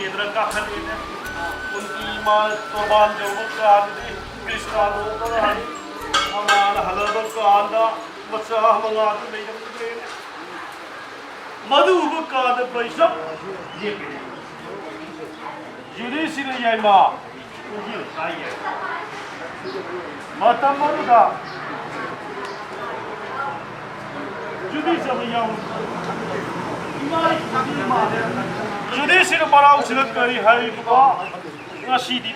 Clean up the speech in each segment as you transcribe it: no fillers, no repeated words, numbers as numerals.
Kedra Kahanine, Untima, Toban, Jovakadi, Krishna, Amana, Halabakanda, Macha, Manga, the Maid of the Green. Madhubuka, the Bishop, Judicial Yama, Matamaruda, Judicial Yam, Judicial Marau Silakari, Hariba, Rashidi,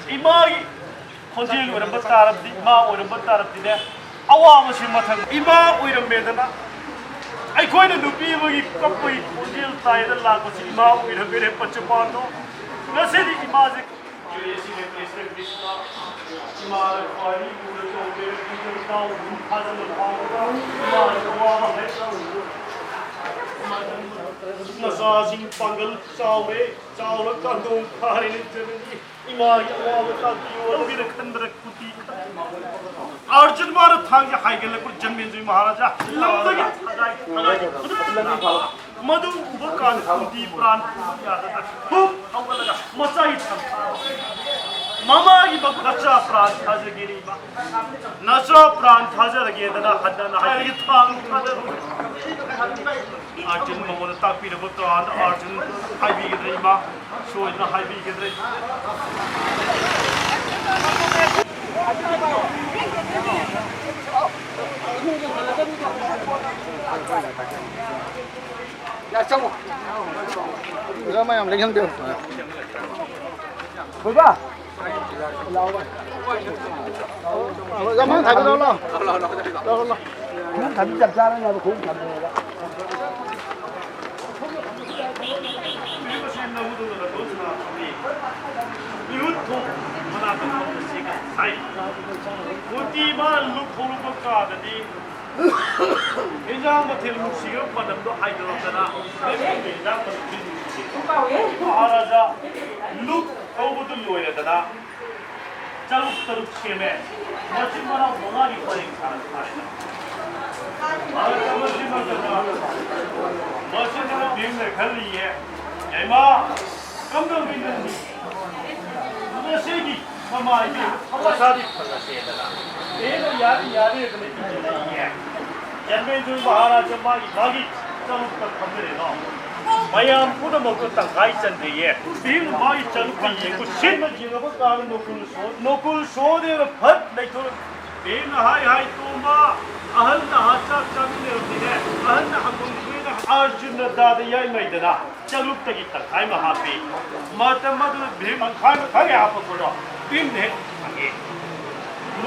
Imagi, Conjil with a batar of the Ma or a batar of the Awa was in Matan, Ima with a medana. I coined a Dupi, Kapi, Conjil, Tide, Lagos, Ima with a very Pachapano. The city Imagic, Judicial Krishna, Ima, Fari, Guru, Town, Hazard, Massaging Pangal, Sawe, Sawa, Kandum, Karin, Ima, Yawa, with a Kandra Kuti. Arjun Maratang, Hagel, Jamin Maharaja, Madu, Bukan, Kuti, Brand, Who, Masai. Mama iba kacha pran thaja giri ba nacha pran thaja ge dana hadana hai thang arjun mo ta pi ro to arjun hai bi ge ba so na hai bi ge dre ya xong rồi mày làm lấy không được với ba ra mang thành đâu lo muốn thành chặt ra nó cũng thành rồi đó Injang mathil musiga padam do hydrotana injang mathil musiga maharaja look over the loya dana chaluk taruk sheme machin mara mangari paring kharan kharena maharaja machin mara machin mara bimne khali hai ema kamdam bindandi nasegi samai ki awasadi phalla se dana eno yari ekle ki hai Jangan Maharaja bagi calon terpilih no. Mayam pun mau tangkai sendiri. Bil mai calon pilih. Kusin macam apa kalau nokul so dia berpat naik tu. Bil hai tu ma ahal dah hacak kami ni orang ni. Ahal dah hamil ni dah Arjun dah dia mai dah. Calon tak kita kai mahapi. Mata bil kai apa pun. Bil ni.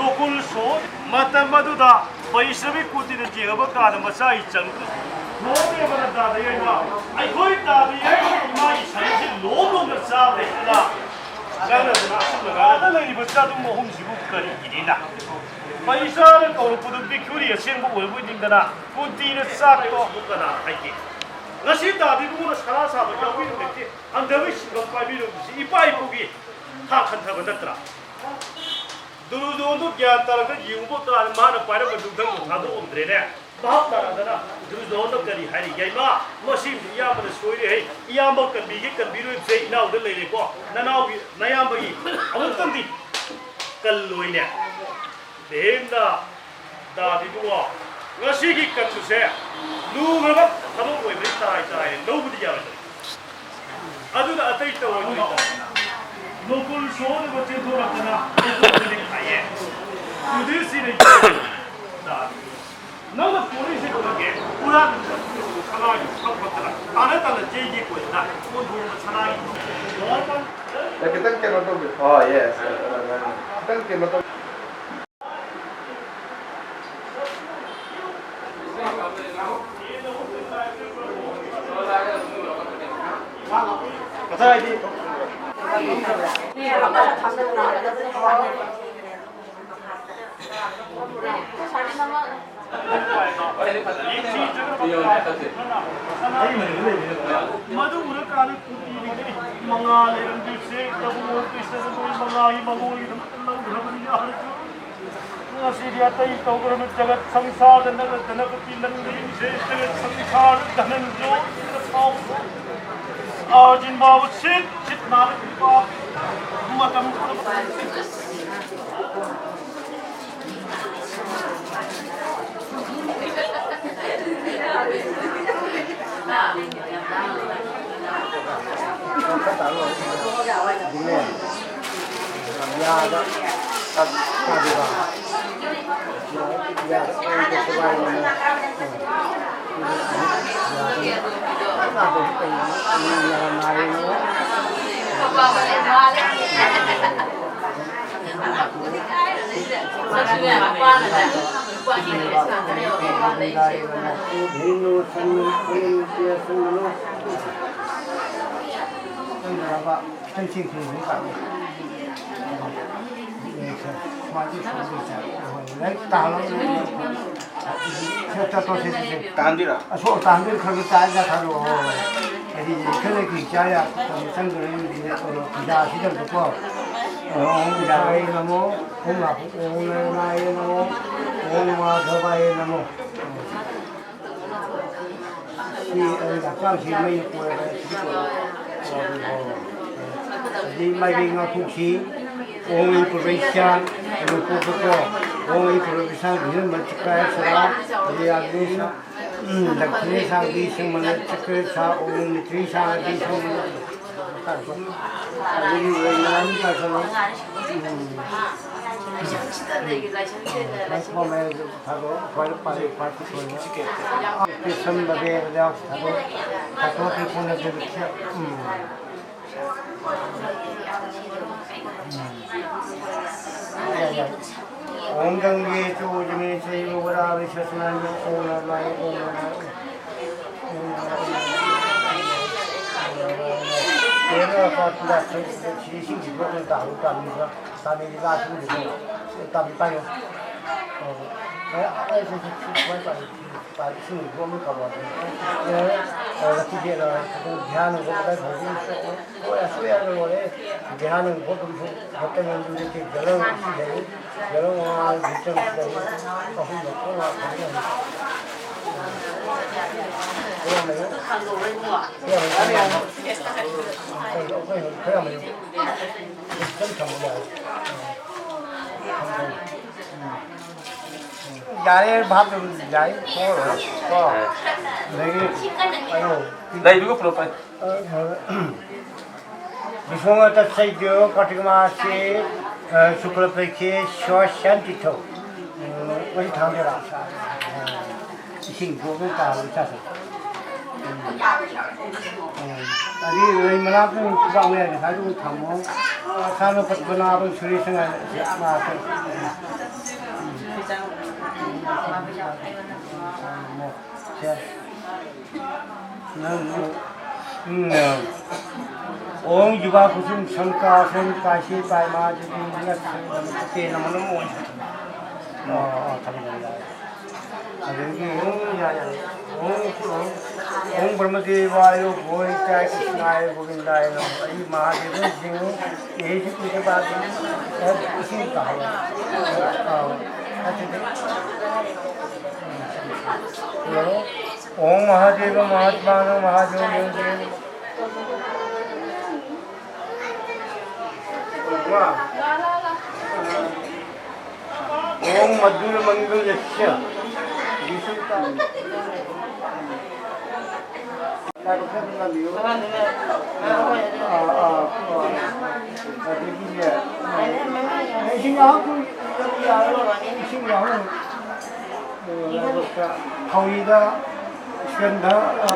Nokul so mata dah. Paisravi kuti de jegaba kada masai chang lobe bana da de ma ai koi da de ma i sai lobo na sa de na kana na asla ga da le ba ta dum mohum jibu kari idina paisar ko pudu bikuri asen bo bo ding dana kuti na sa ko kana ai ki ngasi da de bu na sara sa ba ya wi de ki andawi singam pa bi ro si ipai bu gi ha khan tha ba datra दुरुजों क्या तरह का जीवों तो अलमान पारे बदुगन उठा दो उम्रे ने बहुत तरह का ना दुरुजों तो करी हरी ये माँ मशीन या बने सोई रहे या मग कर बीरो से इना उधर ले को ना नया बगी अवल तंदी कल लोई ने देंदा दादी बुआ ngasi की कंजू से लू में बस थमो कोई भी ताई लो बुद्धि जावे अदु ना अतई तो वो Local show the bच्चे तो रखना लोकल दिखाइए उधर से नहीं ना ना पूरी से तो लगे पूरा खाना सब बतला ताने ताने जेजे कोई ना वो दूर में खाना ya kita kan nonton oh yes kita kan nonton kata lagi मधु उरकाल मंगाले रंगी से तबु कृष्ण से मंगाई मंगोई धर्मनी आर नसीरिया तई तोगरम जगत संसार जनक जनक की नंदी से जगत संसार धनन जो साउ 진바우 십 나를 봐 누가 좀 Tandira. So tandir khalu taja tharo. Edi khale ki chaya sangre ni to pija sidam ko. Om Jai Namo, Om Nai Namo, Om Madhavaya Namo. Thì các chị mấy của đi mai đi ngọc phụ sĩ ôm đi của bên sang rồi cô cô ôm đi của bên sang thì mình chỉ cái sao thì ăn đi sao đặc biệt sang đi sang mình chỉ cái sao ôm đi sang đi sang mình cả rồi đi làm cái sao 처음에 하고 빨리 보내요. 그 선박에 내가 하고 가서 보내주고 온경기 조짐이 제이오라 위셔스나니 오나라이 오나라 얘가 가지다 지식 이거는 다루 담이가 담이가 아주 담이 빠요. 내가 아래에서 지금 빨리 숨을 보면 가봐도 기계라 ध्यान होता है वो ऐसे यार बोले ध्यान बहुत होते हैं जैसे जलन जलन वहाँ भीतर काफी लोगों का 야외 밥좀 야외 먹어. đây đúng không phải विश्वंग तत्सैद्यो कटिकमासे शुक्लपक्षे शांतिथौ वही ठाणे रासा इसिंग गोगो कालो चासे अभी वही मनाप में गाँव में था जो थामो थानो पत्तनाभ सुरेश माते ओम युवा कुसुम शंका काशी पायमा ते नमन ओम ब्रह्मदेवाय गोविंदाय कृष्णाय गोविंदाय नमः अई महादेव सिंह यही के बाद इसी कहा ओम महादेव महात्मा महादेव ओम मधुर मंगल यक्ष 거기다 스캔다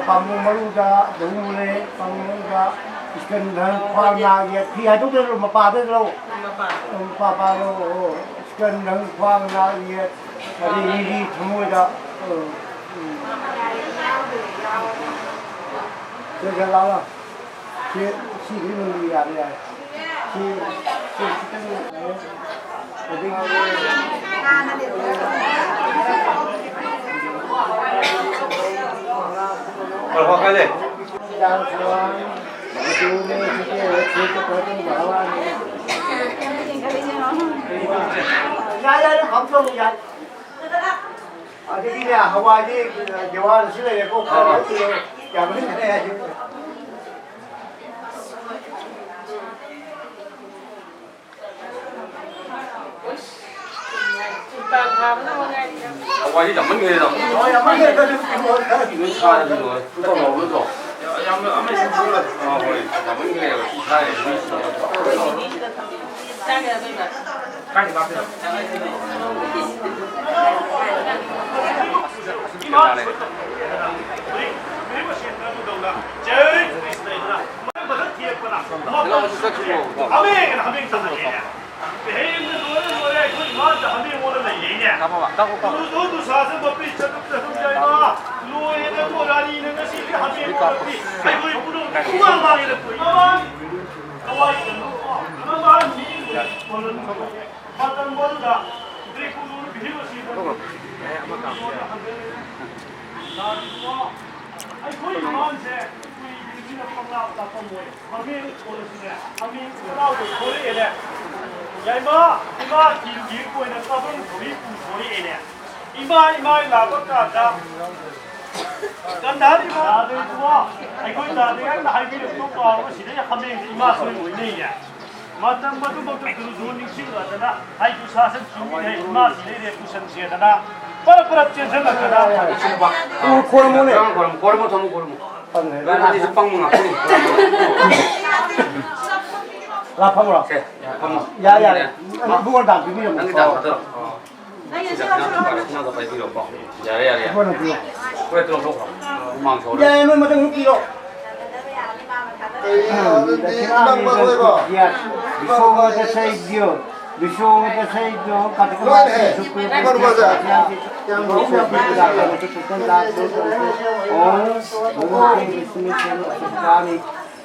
방문마루다 농물에 방문마루다 스캔다 광나게 피하도대로 마파대로 마파로 스캔다 광나게 이리 주무다 그래서 나와 시기는 이야기야 시 Kalau kau kali, Ngoài đi chẳng mất nghề đâu. Nó xa đi rồi. Cứ tao nó rồi. Em nữa mấy chú rồi. Rồi, chẳng mất nghề rồi. Sai này. Cái gì bác thế? 이마 그리고 신나무동가 제일 스테이지나 뭐든 뒤에거나 내가 시작하고. 하밍 있잖아. 배인데 노래 그 이마한테 하밍 오는 얘기야. 가봐봐. 나고 봐. 너도 사서 뭐 삐쳐도 혼자이마 노예는 뭐라니 있는 것이 이렇게 하밍 오는 삐 아이고 이쁘도 구멍망이를 또 이만 가와있는 거 그런 말은 미인들 보는 거 어떤 거다 그리고 우리 비교시 아니 거의 이만한데 우리 펑나고 나쁜 하밍 오는데 하밍 나오고 소리에 야 이마 길고 있는 까불 소리에 이마 나버까다 간다리 나들 좋아 아이 거의 나들이 할기를 똑바로 시대 하밍 이마 소리 보이네 마땅 봐도 먹던 그 좋은 인식을 하잖아 아이고 사슴 중국에 이마 시대에 부선지에다가 빠라빠라 찌어서나잖아 고르모네. 고르모 전부 고르모. 나 이제 빵 먹나? 라파모라. 오케이. 야야. 누굴 다 비비려 난 먹어. 그냥 받아. 그냥 더 빨리 빌려 봐. 야래. 그거는 비려. 그래 들어 줘. 망 줘. 야는 뭐 좀 비려. Bishonga the side view. Bishonga the side view. Katakana Suku. Yang bisa kita untuk kita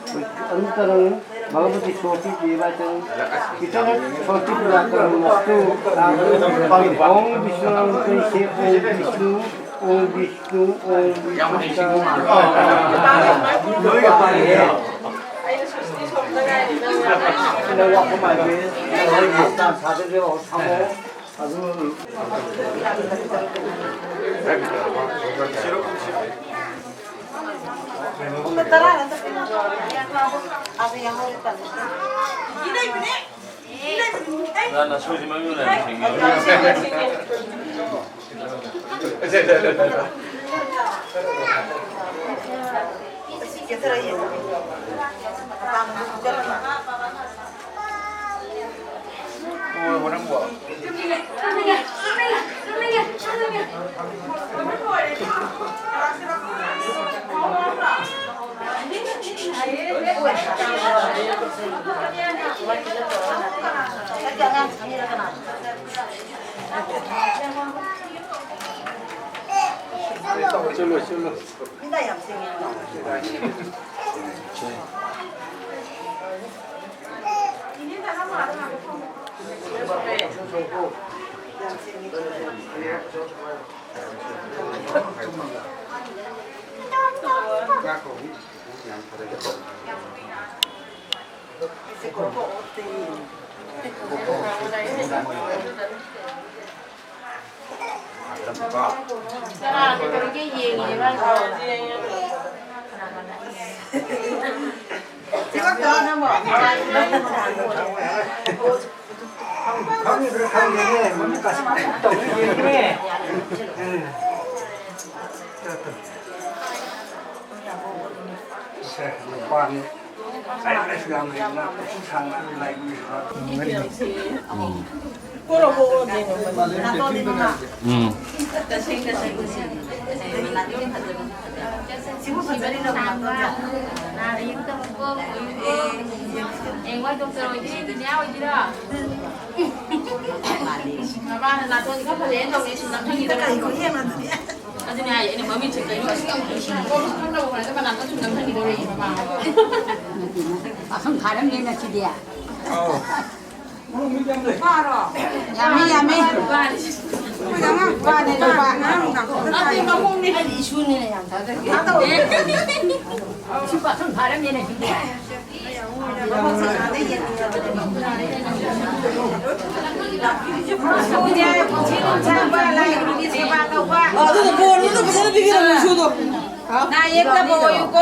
Antara Bhagavati Swati Devatan kita Swati Devatan Mastu Om Vishnu Om Vishnu Om Vishnu 나와 그만해. 일단 사대를 하고 아주 나 소리만 유네. cái gì vậy ba chỉ có cho nó bỏ 강이 그렇게 하는 게 뭡니까? 또 얘기해. em quay trong rồi chứ từ nhau gì đó mà ba là tôi có phải đến đâu để chúng ta thấy gì đó anh thế này vậy này mới mình chỉ cái không đâu phải các bạn làm các chúng ta thấy gì đâu đấy mà không phải lắm nên là chỉ đẹp ba rồi nhà mi ba ba này đâu bạn nó tìm nó không đi đi xuống này làm sao đấy chứ bạn không phải lắm nên là chỉ đẹp 그래도 뭐 우리도 무슨 비비는 주도. 나 얘가 보고 있고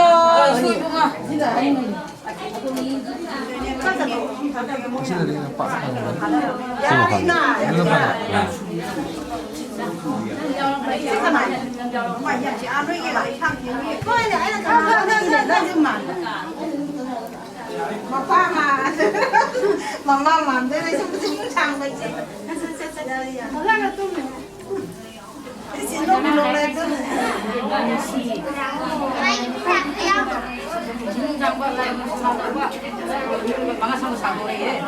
수입 보고 mamma, deve sempre se munciando. Guarda tu. Se non me lo vedo. mga sama-sama eh.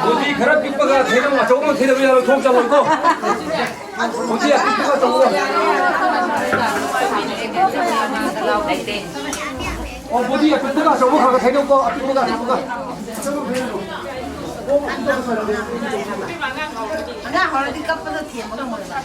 어디 혈압 빅바가 대령 조금만 대령이라도 도움 잡고 어디야 빅바가 조금 어디야 빅바가 조금 가고 대령 거 빅바가 Nah, kalau di kapal itu ya, mudah-mudahan.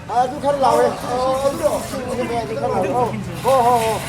아주 칼 나와요. 어디로? 이렇게 칼 나와요. 허허허.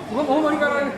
그거 너무 많이 가라.